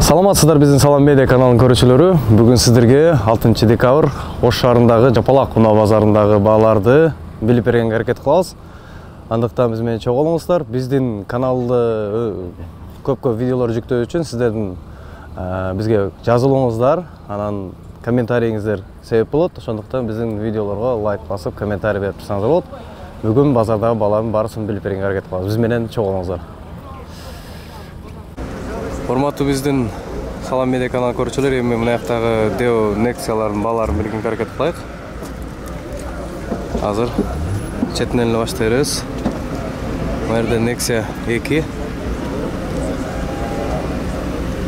Саламатсыздар биздин Салам Медиа каналынын көрүүчүлөрү. Бүгүн сиздерге 6 декабрь Ош шаарындагы Жапалак унаа базарындагы бааларды билип бергенге аракет кылабыз. Андыктан биз менен чогуу болуңуздар. Биздин каналды көп видеолор жүктөө үчүн сиздердин бизге жазылууңуздар, анан комментарийиңиздер себеп болот. Ошондуктан биздин видеолорго лайк басып, комментарий берип турсаңыздар болот. Бүгүн базардагы баалардын баарысын билип бергенге аракет кылабыз. Биз менен чогуу болуңуздар. Урматтуу биздин Салам Медиа каналын көрүүчүлөр, эми мына жактагы Deo Nexia'лардын бааларын билгенге аракет кылайык. Азыр четинен эле баштай беребиз. Мына жерде Nexia 2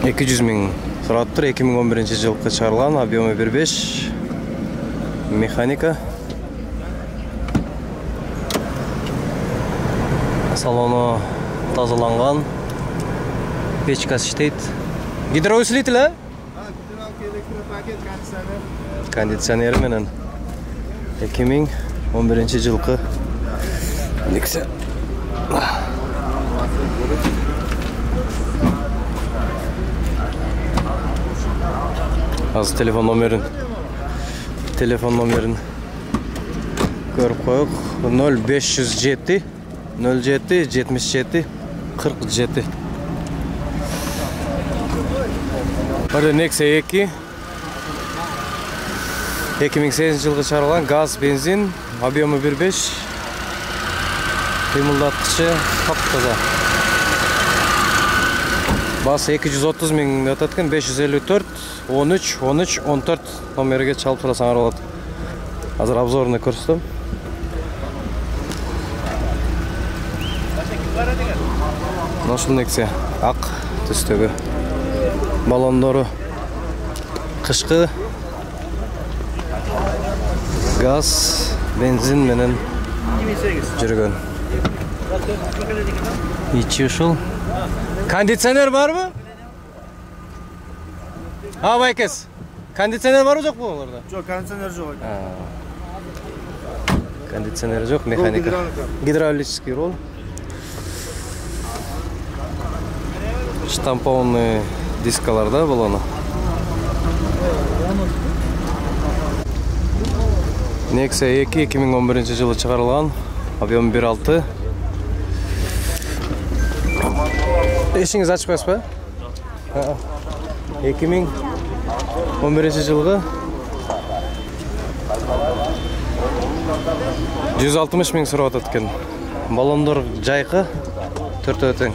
200 миң сураттыр. 2011 жылкы чыгарылган, объему 1.5, механика. Салону тазаланган. Печкасы иштейт. Гидроусилитель, а? Гидравлика, электропакет, кондиционер. Кондиционер менен 2011 жылкы Nexia. Азыр телефон номерин көрүп коек. 0507 07 77 47. Burada Nexia 2 2008 жылғы чыгарылган, газ, бензин, объему 1.5, кыймылдаткычы таптаза. Басы 230 миң өтөт экен, 554 13 13 14 номерге чалып турасаңар болот. Азыр обзорун көрсөтөм. Ушул Nexia ак түстөгү. Балондору кышкы, газ, бензин менен жүргөн. Ичи ушул. Кондиционер барбы? Байкес. Кондиционер барбы жокпу оларда? Жок, кондиционер жок. Кондиционер жок, механика. Гидравлический руль. Штампованный дискаларда балону. Nexia 2 2011 жылы чыгарылган, объем 1.6. Эшиңиз ачпайсызбы? 2011 жылгы 160 миң сурап атат экен. Балондор жайкы, төртөө тең.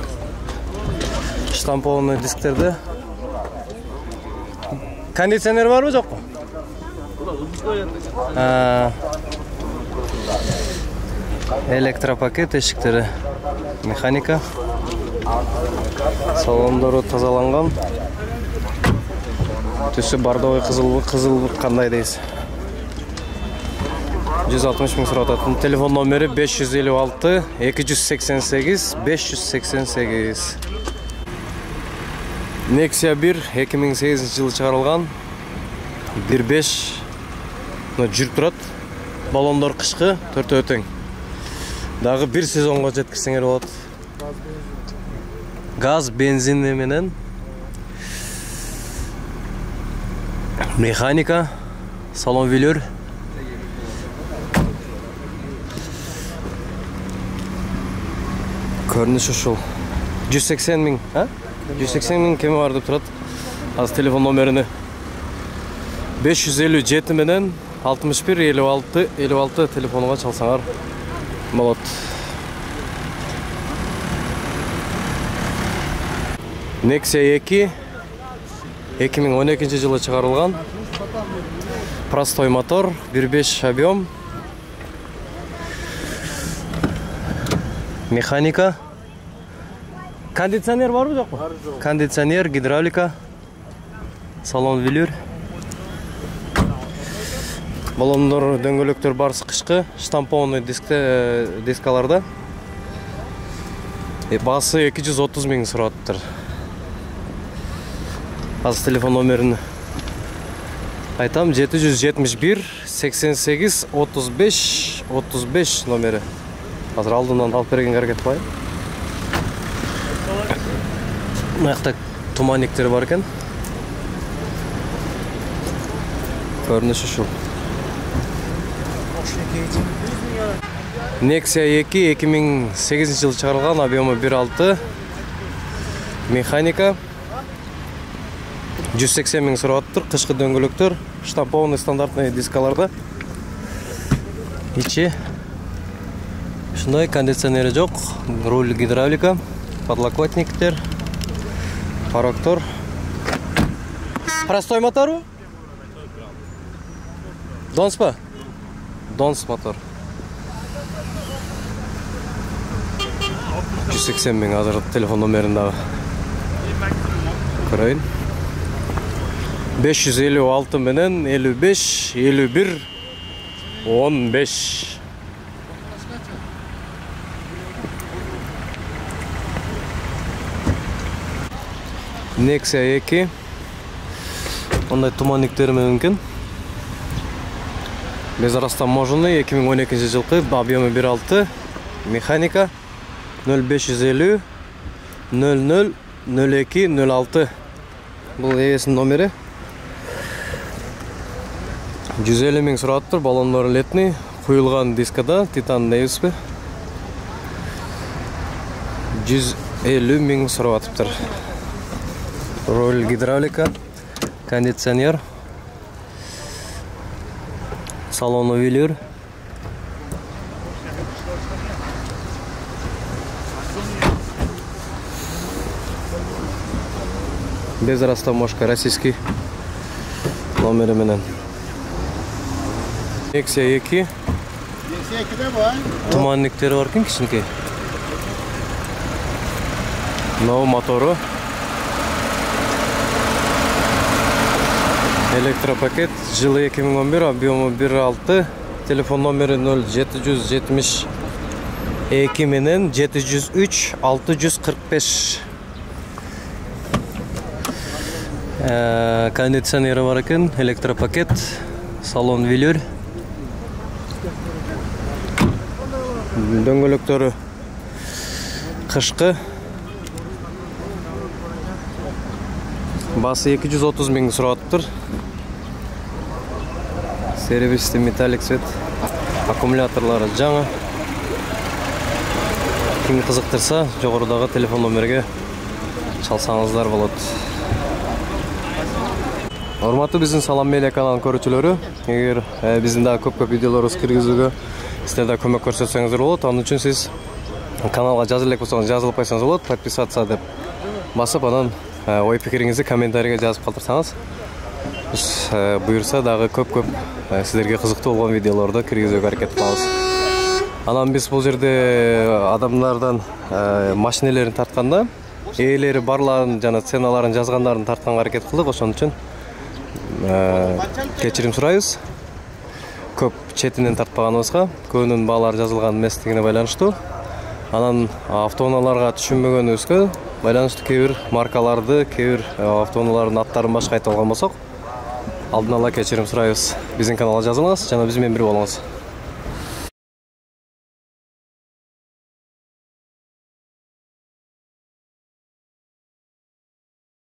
Штампованный дисктерде. Кондиционер барбы жокпу? Электропакет, эшиктери, механика. Салондору тазаланган. Түсү бордовый кызыл кандай дейсиз? 160 миң сурап атат. Телефон номери 556 288 588. Nexia 1 2008 жылы чыгарылган, 1.5 жүрүп турат. Балондор кышкы, төртөө тең. Дагы бир сезонго жеткирсеңер болот. Газ, бензин менен механика, салон велюр. Көрүнүш ушул. 180 миң, 180 миң кеме бар деп турат. Азыр телефон номерини 557 менен 61 56 56 телефонуга чалсаңар болот. Nexia 2 2012 жылы чыгарылган. Простой мотор, 1.5 объем. Механика. Кондиционер барбы жокпу? Кондиционер, гидравлика. Салон велюр. Балондор, дөңгөлөктөр барсы кышкы, штампованный дискаларда. Басы 230 миң сураттыр. Азыр телефон номерин айтам, 771 88 35 35 номери. Азыр алдымдан алып бергенге аракет кылайын. Мына жакта туманниктер бар екен. Көрініші ушул. Nexia 2 2008 жылы чыгарылган, объемы 1.6, механика. 180 миң сурап атыптыр, кышкы дөңгөлөктөр, штампованный стандартный дискаларда. Ичи ушундай, кондиционери жок, руль гидравлика, подлокотниктер, пароктор. Простой мотору? Донс па? Донс мотор. 180 миң азыр телефон номеринде көрөйүн. 556 менен 55 51 15. Nexia 2. Ондай туманниктер мүмкүн. Безрастаможенный 2012 жылкы, объемы 1.6, механика. 0550 00 02 06. Бұл ээсинин номери. 150 миң сурап атыптыр, баллондору летний, куюлган дискада, титан нейспи. 150 миң сурап атыптыр. Руль гидравлика, кондиционер, салону велюр. Без растаможка, российский номери менен. Nexia 2. Nexia 2'de var. Туманниктери бар екен, кичинекей. Мынау мотору. Электропакет, жылы 2011, объемы 1.6, телефон номери 0772 менен 703 645. Кондиционери бар екен, электропакет, салон велюр. Дөңгөлөктөрү кышкы. Басы 230 миң сурап атыптыр. Сервисти металлик цвет. Аккумуляторлары жаңы. Ким кызыктырса, жогорудагы телефон номерге чалсаңыздар болот. Урматтуу биздин Салам Медиа каналынын көрүүчүлөрү, эгер биздин дагы көп видеолорубузду киргизүүгө силерде көмөк көрсөтсөңүздөр болот. Анын үчүн сиз каналга жазылып элек болсоңуз жазылып койсоңуз болот. Подписаться деп басып, анан ой пикириңизди комментарийге жазып калтырсаңыз, биз буюрса дагы көп силерге кызыктуу болгон видеолорду киргизүүгө аракет кылабыз. Анан биз бул жерде адамдардан машинелерин тартканда, ээлери барларын жана ценаларын жазгандарын тартканга аракет кылдык. Ошон үчүн кечирим сурайбыз. Көп четинен тартпаганыбызга, көбүнүн баалары жазылган эместигине байланыштуу. Анан автоунааларга түшүнбөгөнүбүзгө байланыштуу кээ бир маркаларды, кээ бир автоунаалардын аттарын башка айтып алган болсок, алдын ала кечирим сурайбыз. Биздин каналга жазылыңыз жана биз менен бирге болуңуз.